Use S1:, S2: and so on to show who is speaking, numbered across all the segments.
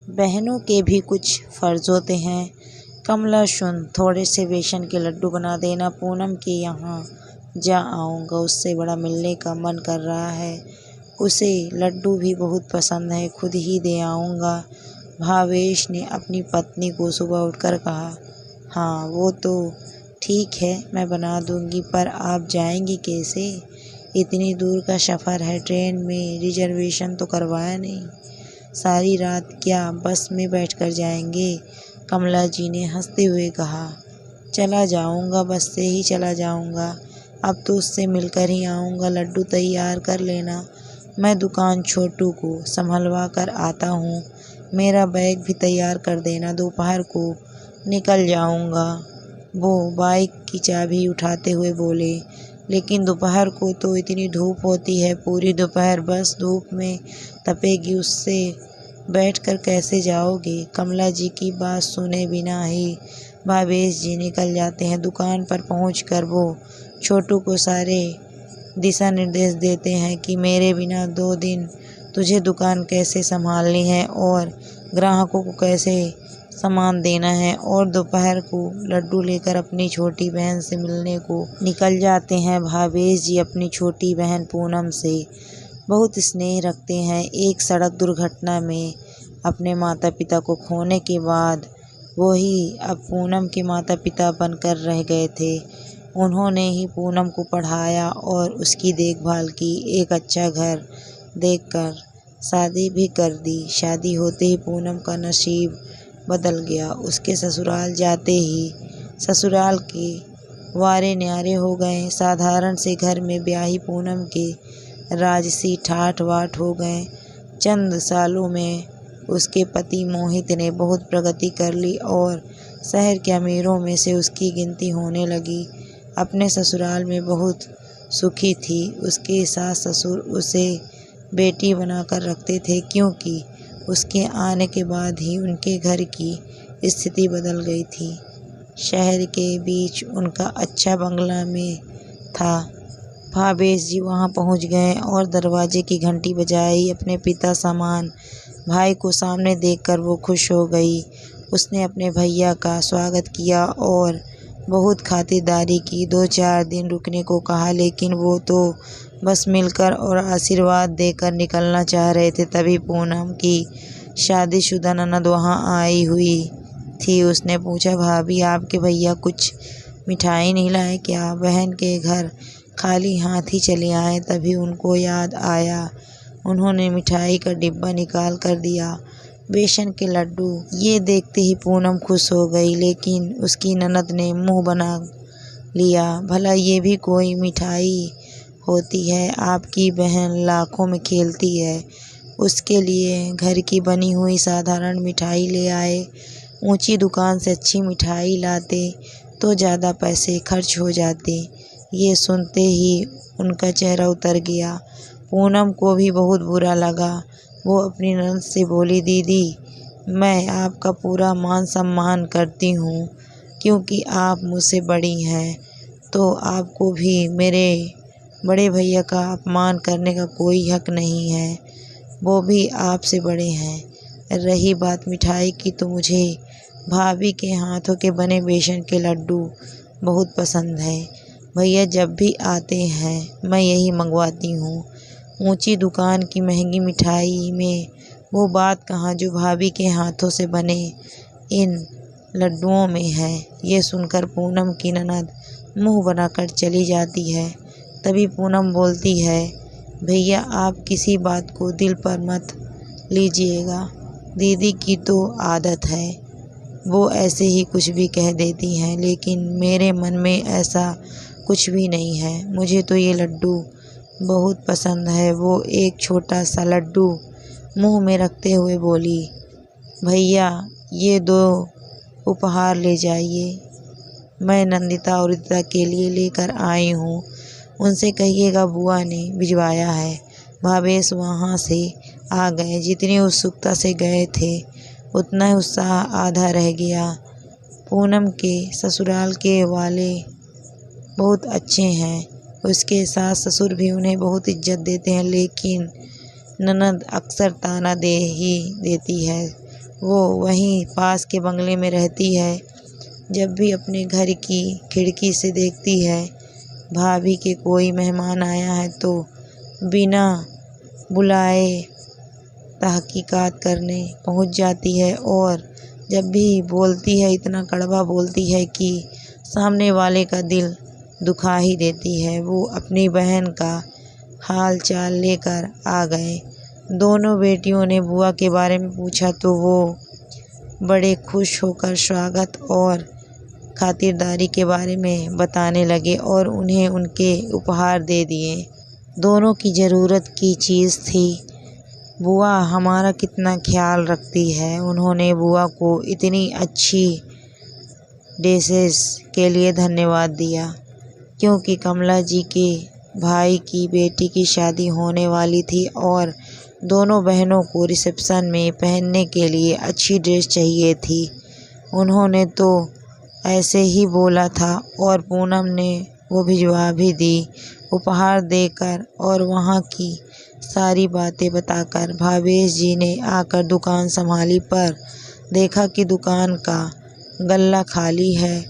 S1: बहनों के भी कुछ फ़र्ज़ होते हैं। कमला सुन, थोड़े से बेसन के लड्डू बना देना, पूनम के यहाँ जा आऊँगा, उससे बड़ा मिलने का मन कर रहा है। उसे लड्डू भी बहुत पसंद है, खुद ही दे आऊँगा। भावेश ने अपनी पत्नी को सुबह उठकर कहा। हाँ, वो तो ठीक है, मैं बना दूँगी, पर आप जाएंगी कैसे? इतनी दूर का सफ़र है, ट्रेन में रिजर्वेशन तो करवाया नहीं। सारी रात क्या बस में बैठकर जाएंगे? कमला जी ने हंसते हुए कहा। चला जाऊँगा, बस से ही चला जाऊँगा। अब तो उससे मिलकर ही आऊँगा। लड्डू तैयार कर लेना, मैं दुकान छोटू को संभलवा कर आता हूँ। मेरा बैग भी तैयार कर देना, दोपहर को निकल जाऊँगा। वो बाइक की चाबी उठाते हुए बोले। लेकिन दोपहर को तो इतनी धूप होती है, पूरी दोपहर बस धूप में तपेगी, उससे बैठकर कैसे जाओगे? कमला जी की बात सुने बिना ही भावेश जी निकल जाते हैं। दुकान पर पहुंचकर वो छोटू को सारे दिशा निर्देश देते हैं कि मेरे बिना 2 दिन तुझे दुकान कैसे संभालनी है और ग्राहकों को कैसे सामान देना है। और दोपहर को लड्डू लेकर अपनी छोटी बहन से मिलने को निकल जाते हैं। भावेश जी अपनी छोटी बहन पूनम से बहुत स्नेह रखते हैं। एक सड़क दुर्घटना में अपने माता पिता को खोने के बाद वो ही अब पूनम के माता पिता बनकर रह गए थे। उन्होंने ही पूनम को पढ़ाया और उसकी देखभाल की। एक अच्छा घर देखकर शादी भी कर दी। शादी होते ही पूनम का नसीब बदल गया। उसके ससुराल जाते ही ससुराल के वारे न्यारे हो गए। साधारण से घर में ब्याही पूनम के राजसी ठाठ बाट हो गए। चंद सालों में उसके पति मोहित ने बहुत प्रगति कर ली और शहर के अमीरों में से उसकी गिनती होने लगी। अपने ससुराल में बहुत सुखी थी। उसके सास ससुर उसे बेटी बनाकर रखते थे, क्योंकि उसके आने के बाद ही उनके घर की स्थिति बदल गई थी। शहर के बीच उनका अच्छा बंगला में था। भावेश जी वहां पहुंच गए और दरवाजे की घंटी बजाई। अपने पिता समान भाई को सामने देखकर वो खुश हो गई। उसने अपने भैया का स्वागत किया और बहुत खातिरदारी की। 2-4 दिन रुकने को कहा, लेकिन वो तो बस मिलकर और आशीर्वाद देकर निकलना चाह रहे थे। तभी पूनम की शादीशुदा ननद वहाँ आई हुई थी। उसने पूछा, भाभी आपके भैया कुछ मिठाई नहीं लाए क्या? बहन के घर खाली हाथ ही चले आए। तभी उनको याद आया। उन्होंने मिठाई का डिब्बा निकाल कर दिया, बेसन के लड्डू। ये देखते ही पूनम खुश हो गई, लेकिन उसकी ननद ने मुंह बना लिया। भला ये भी कोई मिठाई होती है? आपकी बहन लाखों में खेलती है, उसके लिए घर की बनी हुई साधारण मिठाई ले आए। ऊंची दुकान से अच्छी मिठाई लाते तो ज़्यादा पैसे खर्च हो जाते। ये सुनते ही उनका चेहरा उतर गया। पूनम को भी बहुत बुरा लगा। वो अपनी ननद से बोली, दीदी मैं आपका पूरा मान सम्मान करती हूँ, क्योंकि आप मुझसे बड़ी हैं, तो आपको भी मेरे बड़े भैया का अपमान करने का कोई हक नहीं है। वो भी आपसे बड़े हैं। रही बात मिठाई की, तो मुझे भाभी के हाथों के बने बेसन के लड्डू बहुत पसंद है। भैया जब भी आते हैं मैं यही मंगवाती हूँ। ऊंची दुकान की महंगी मिठाई में वो बात कहाँ जो भाभी के हाथों से बने इन लड्डुओं में है। ये सुनकर पूनम की ननद मुंह बनाकर चली जाती है। तभी पूनम बोलती है, भैया आप किसी बात को दिल पर मत लीजिएगा। दीदी की तो आदत है, वो ऐसे ही कुछ भी कह देती हैं, लेकिन मेरे मन में ऐसा कुछ भी नहीं है। मुझे तो ये लड्डू बहुत पसंद है। वो एक छोटा सा लड्डू मुंह में रखते हुए बोली, भैया ये 2 उपहार ले जाइए, मैं नंदिता और रिदिता के लिए लेकर आई हूँ। उनसे कहिएगा बुआ ने भिजवाया है। भावेश वहाँ से आ गए। जितनी उत्सुकता से गए थे, उतना ही उत्साह आधा रह गया। पूनम के ससुराल के वाले बहुत अच्छे हैं। उसके सास ससुर भी उन्हें बहुत इज्जत देते हैं, लेकिन ननद अक्सर ताना दे ही देती है। वो वहीं पास के बंगले में रहती है। जब भी अपने घर की खिड़की से देखती है भाभी के कोई मेहमान आया है तो बिना बुलाए तहकीकात करने पहुंच जाती है, और जब भी बोलती है इतना कड़वा बोलती है कि सामने वाले का दिल दुखा ही देती है। वो अपनी बहन का हाल चाल लेकर आ गए। दोनों बेटियों ने बुआ के बारे में पूछा तो वो बड़े खुश होकर स्वागत और खातिरदारी के बारे में बताने लगे और उन्हें उनके उपहार दे दिए। दोनों की ज़रूरत की चीज़ थी। बुआ हमारा कितना ख्याल रखती है। उन्होंने बुआ को इतनी अच्छी डिशेस के लिए धन्यवाद दिया, क्योंकि कमला जी के भाई की बेटी की शादी होने वाली थी और दोनों बहनों को रिसेप्शन में पहनने के लिए अच्छी ड्रेस चाहिए थी। उन्होंने तो ऐसे ही बोला था और पूनम ने वो भिजवा भी दी। उपहार देकर और वहाँ की सारी बातें बताकर भावेश जी ने आकर दुकान संभाली, पर देखा कि दुकान का गल्ला खाली है।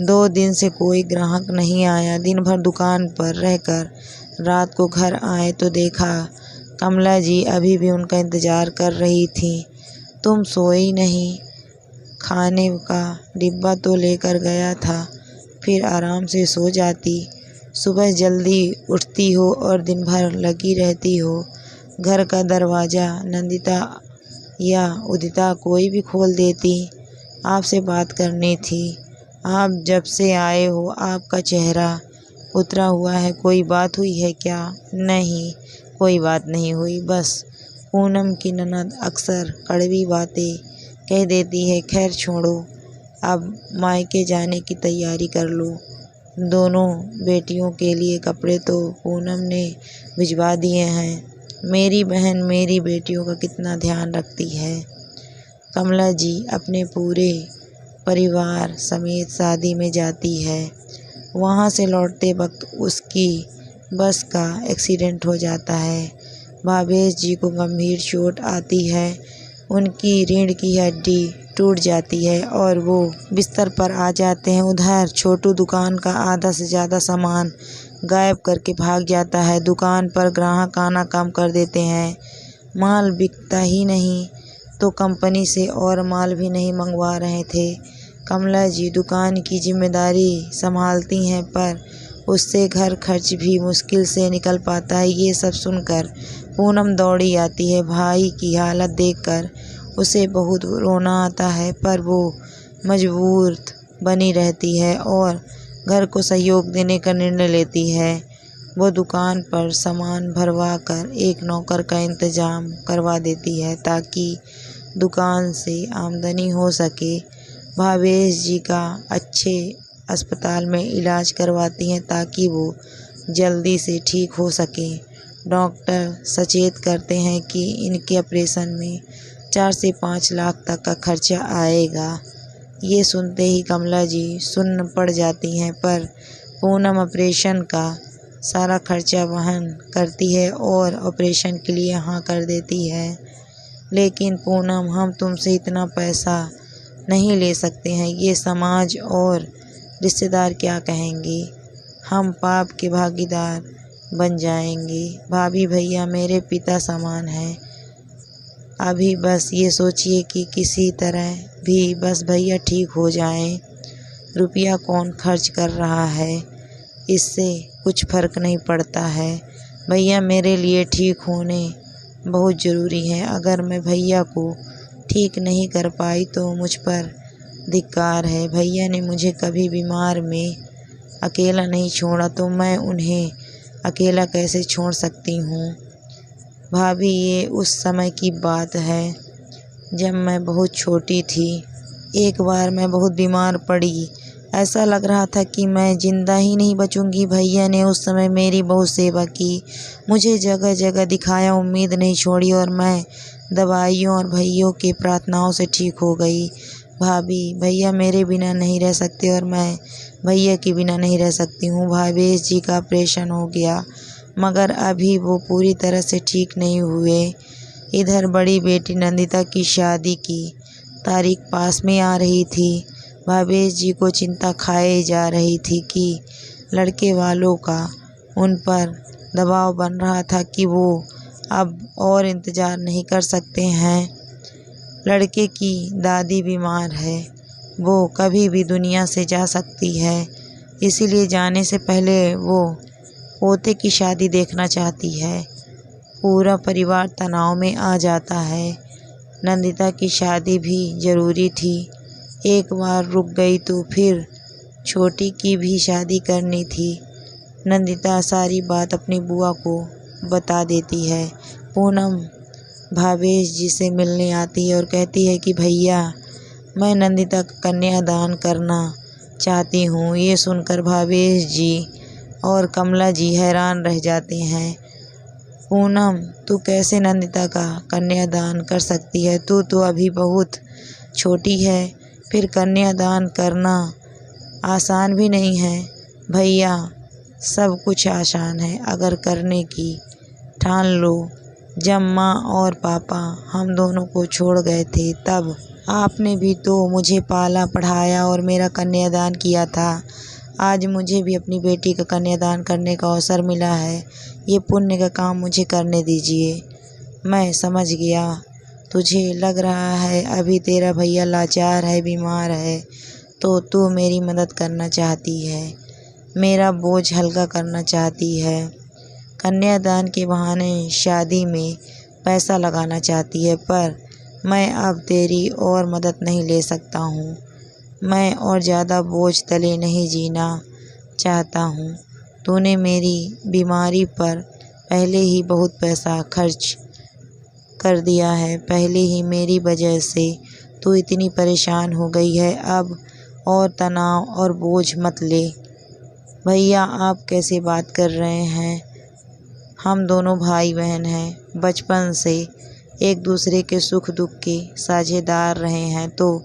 S1: 2 दिन से कोई ग्राहक नहीं आया। दिन भर दुकान पर रहकर रात को घर आए तो देखा कमला जी अभी भी उनका इंतज़ार कर रही थी। तुम सोई नहीं? खाने का डिब्बा तो लेकर गया था, फिर आराम से सो जाती। सुबह जल्दी उठती हो और दिन भर लगी रहती हो। घर का दरवाज़ा नंदिता या उदिता कोई भी खोल देती। आपसे बात करनी थी। आप जब से आए हो आपका चेहरा उतरा हुआ है। कोई बात हुई है क्या? नहीं, कोई बात नहीं हुई। बस पूनम की ननद अक्सर कड़वी बातें कह देती है। खैर छोड़ो, अब मायके जाने की तैयारी कर लो। दोनों बेटियों के लिए कपड़े तो पूनम ने भिजवा दिए हैं। मेरी बहन मेरी बेटियों का कितना ध्यान रखती है। कमला जी अपने पूरे परिवार समेत शादी में जाती है। वहाँ से लौटते वक्त उसकी बस का एक्सीडेंट हो जाता है। भावेश जी को गंभीर चोट आती है। उनकी रीढ़ की हड्डी टूट जाती है और वो बिस्तर पर आ जाते हैं। उधर छोटू दुकान का आधा से ज़्यादा सामान गायब करके भाग जाता है। दुकान पर ग्राहक आना कम कर देते हैं। माल बिकता ही नहीं तो कंपनी से और माल भी नहीं मंगवा रहे थे। कमला जी दुकान की जिम्मेदारी संभालती हैं, पर उससे घर खर्च भी मुश्किल से निकल पाता है। ये सब सुनकर पूनम दौड़ी आती है। भाई की हालत देखकर उसे बहुत रोना आता है, पर वो मजबूर बनी रहती है और घर को सहयोग देने का निर्णय लेती है। वो दुकान पर सामान भरवा कर एक नौकर का इंतज़ाम करवा देती है ताकि दुकान से आमदनी हो सके। भावेश जी का अच्छे अस्पताल में इलाज करवाती हैं ताकि वो जल्दी से ठीक हो सके। डॉक्टर सचेत करते हैं कि इनके ऑपरेशन में 4 से 5 लाख तक का खर्चा आएगा। ये सुनते ही कमला जी सुन्न पड़ जाती हैं, पर पूनम ऑपरेशन का सारा खर्चा वहन करती है और ऑपरेशन के लिए हाँ कर देती है। लेकिन पूनम, हम तुमसे इतना पैसा नहीं ले सकते हैं। ये समाज और रिश्तेदार क्या कहेंगे? हम पाप के भागीदार बन जाएंगे। भाभी भैया मेरे पिता समान हैं। अभी बस ये सोचिए कि किसी तरह भी बस भैया ठीक हो जाएं। रुपया कौन खर्च कर रहा है, इससे कुछ फ़र्क नहीं पड़ता है। भैया मेरे लिए ठीक होने बहुत ज़रूरी है। अगर मैं भैया को ठीक नहीं कर पाई तो मुझ पर धिक्कार है। भैया ने मुझे कभी बीमार में अकेला नहीं छोड़ा, तो मैं उन्हें अकेला कैसे छोड़ सकती हूँ। भाभी ये उस समय की बात है जब मैं बहुत छोटी थी। एक बार मैं बहुत बीमार पड़ी। ऐसा लग रहा था कि मैं ज़िंदा ही नहीं बचूंगी। भैया ने उस समय मेरी बहुत सेवा की, मुझे जगह जगह दिखाया, उम्मीद नहीं छोड़ी और मैं दवाइयों और भैयों के प्रार्थनाओं से ठीक हो गई। भाभी भैया मेरे बिना नहीं रह सकते और मैं भैया के बिना नहीं रह सकती हूँ। भावेश जी का ऑपरेशन हो गया, मगर अभी वो पूरी तरह से ठीक नहीं हुए। इधर बड़ी बेटी नंदिता की शादी की तारीख पास में आ रही थी। भावेश जी को चिंता खाए जा रही थी कि लड़के वालों का उन पर दबाव बन रहा था कि वो अब और इंतज़ार नहीं कर सकते हैं। लड़के की दादी बीमार है, वो कभी भी दुनिया से जा सकती है, इसीलिए जाने से पहले वो पोते की शादी देखना चाहती है। पूरा परिवार तनाव में आ जाता है। नंदिता की शादी भी ज़रूरी थी। एक बार रुक गई तो फिर छोटी की भी शादी करनी थी। नंदिता सारी बात अपनी बुआ को बता देती है। पूनम भावेश जी से मिलने आती है और कहती है कि भैया, मैं नंदिता का कन्यादान करना चाहती हूँ। ये सुनकर भावेश जी और कमला जी हैरान रह जाते हैं। पूनम, तू कैसे नंदिता का कन्यादान कर सकती है? तू तो अभी बहुत छोटी है, फिर कन्यादान करना आसान भी नहीं है। भैया, सब कुछ आसान है अगर करने की ठान लो। जब माँ और पापा हम दोनों को छोड़ गए थे तब आपने भी तो मुझे पाला पढ़ाया और मेरा कन्यादान किया था। आज मुझे भी अपनी बेटी का कन्यादान करने का अवसर मिला है। ये पुण्य का काम मुझे करने दीजिए। मैं समझ गया, तुझे लग रहा है अभी तेरा भैया लाचार है, बीमार है, तो तू मेरी मदद करना चाहती है, मेरा बोझ हल्का करना चाहती है, कन्यादान के बहाने शादी में पैसा लगाना चाहती है। पर मैं अब तेरी और मदद नहीं ले सकता हूँ। मैं और ज़्यादा बोझ तले नहीं जीना चाहता हूँ। तूने मेरी बीमारी पर पहले ही बहुत पैसा खर्च कर दिया है। पहले ही मेरी वजह से तू इतनी परेशान हो गई है। अब और तनाव और बोझ मत ले। भैया, आप कैसे बात कर रहे हैं? हम दोनों भाई बहन हैं, बचपन से एक दूसरे के सुख दुख के साझेदार रहे हैं, तो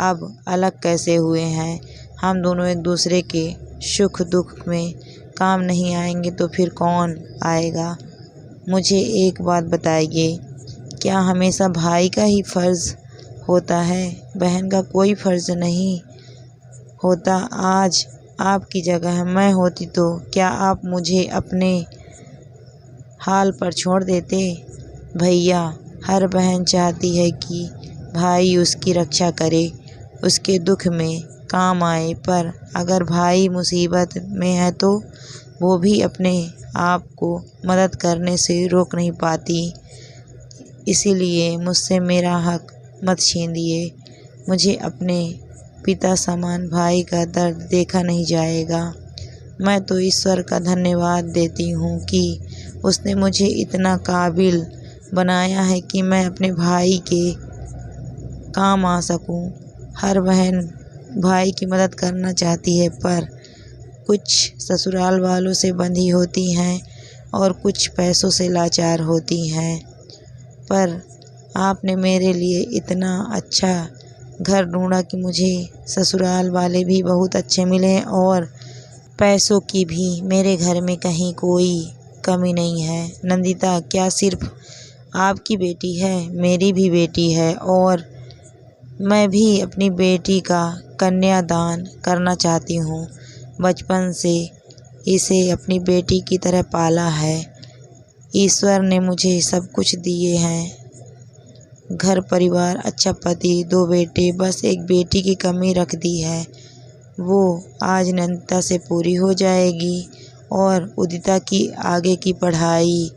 S1: अब अलग कैसे हुए हैं? हम दोनों एक दूसरे के सुख दुख में काम नहीं आएंगे तो फिर कौन आएगा? मुझे एक बात बताइए, क्या हमेशा भाई का ही फ़र्ज़ होता है, बहन का कोई फ़र्ज़ नहीं होता? आज आपकी जगह मैं होती तो क्या आप मुझे अपने हाल पर छोड़ देते? भैया, हर बहन चाहती है कि भाई उसकी रक्षा करे, उसके दुख में काम आए, पर अगर भाई मुसीबत में है तो वो भी अपने आप को मदद करने से रोक नहीं पाती। इसीलिए मुझसे मेरा हक मत छीनिए। मुझे अपने पिता समान भाई का दर्द देखा नहीं जाएगा। मैं तो ईश्वर का धन्यवाद देती हूँ कि उसने मुझे इतना काबिल बनाया है कि मैं अपने भाई के काम आ सकूँ। हर बहन भाई की मदद करना चाहती है, पर कुछ ससुराल वालों से बंधी होती हैं और कुछ पैसों से लाचार होती हैं। पर आपने मेरे लिए इतना अच्छा घर ढूंढा कि मुझे ससुराल वाले भी बहुत अच्छे मिले और पैसों की भी मेरे घर में कहीं कोई कमी नहीं है। नंदिता क्या सिर्फ आपकी बेटी है? मेरी भी बेटी है और मैं भी अपनी बेटी का कन्यादान करना चाहती हूँ। बचपन से इसे अपनी बेटी की तरह पाला है। ईश्वर ने मुझे सब कुछ दिए हैं, घर परिवार, अच्छा पति, 2 बेटे, बस एक बेटी की कमी रख दी है। वो आज नंदिता से पूरी हो जाएगी और उदिता की आगे की पढ़ाई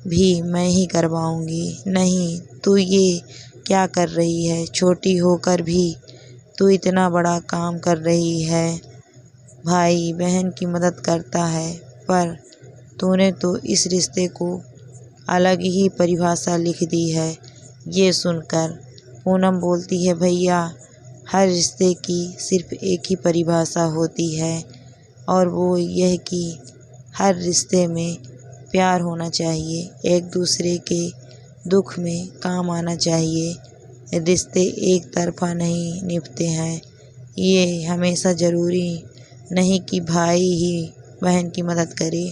S1: भी मैं ही करवाऊंगी। नहीं, तू ये क्या कर रही है? छोटी होकर भी तू इतना बड़ा काम कर रही है। भाई बहन की मदद करता है, पर तूने तो इस रिश्ते को अलग ही परिभाषा लिख दी है। ये सुनकर पूनम बोलती है, भैया, हर रिश्ते की सिर्फ एक ही परिभाषा होती है और वो यह कि हर रिश्ते में प्यार होना चाहिए, एक दूसरे के दुख में काम आना चाहिए। रिश्ते एक तरफा नहीं निभते हैं। ये हमेशा ज़रूरी नहीं कि भाई ही बहन की मदद करे।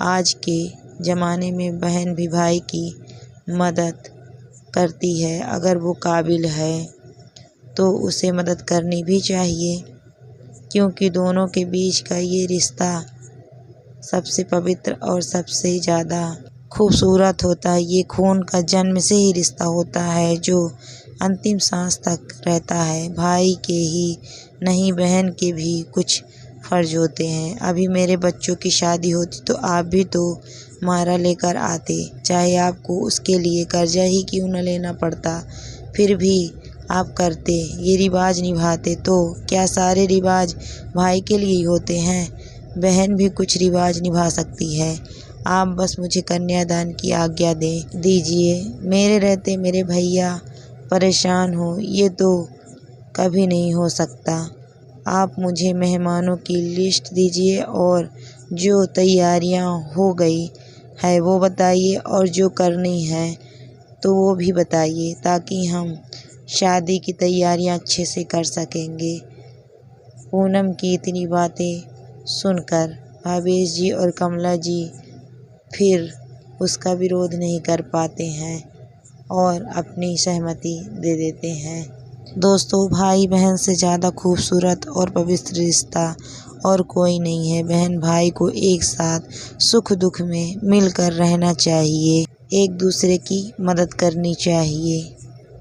S1: आज के ज़माने में बहन भी भाई की मदद करती है। अगर वो काबिल है तो उसे मदद करनी भी चाहिए, क्योंकि दोनों के बीच का ये रिश्ता सबसे पवित्र और सबसे ज़्यादा खूबसूरत होता है। ये खून का जन्म से ही रिश्ता होता है जो अंतिम सांस तक रहता है। भाई के ही नहीं, बहन के भी कुछ फ़र्ज होते हैं। अभी मेरे बच्चों की शादी होती तो आप भी तो मारा लेकर आते, चाहे आपको उसके लिए कर्जा ही क्यों न लेना पड़ता, फिर भी आप करते, ये रिवाज निभाते। तो क्या सारे रिवाज भाई के लिए ही होते हैं? बहन भी कुछ रिवाज निभा सकती है। आप बस मुझे कन्यादान की आज्ञा दीजिए। मेरे रहते मेरे भैया परेशान हो, ये तो कभी नहीं हो सकता। आप मुझे मेहमानों की लिस्ट दीजिए और जो तैयारियां हो गई है वो बताइए, और जो करनी है तो वो भी बताइए, ताकि हम शादी की तैयारियां अच्छे से कर सकेंगे। पूनम की इतनी बातें सुनकर भावेश जी और कमला जी फिर उसका विरोध नहीं कर पाते हैं और अपनी सहमति दे देते हैं। दोस्तों, भाई बहन से ज़्यादा खूबसूरत और पवित्र रिश्ता और कोई नहीं है। बहन भाई को एक साथ सुख दुख में मिलकर रहना चाहिए, एक दूसरे की मदद करनी चाहिए।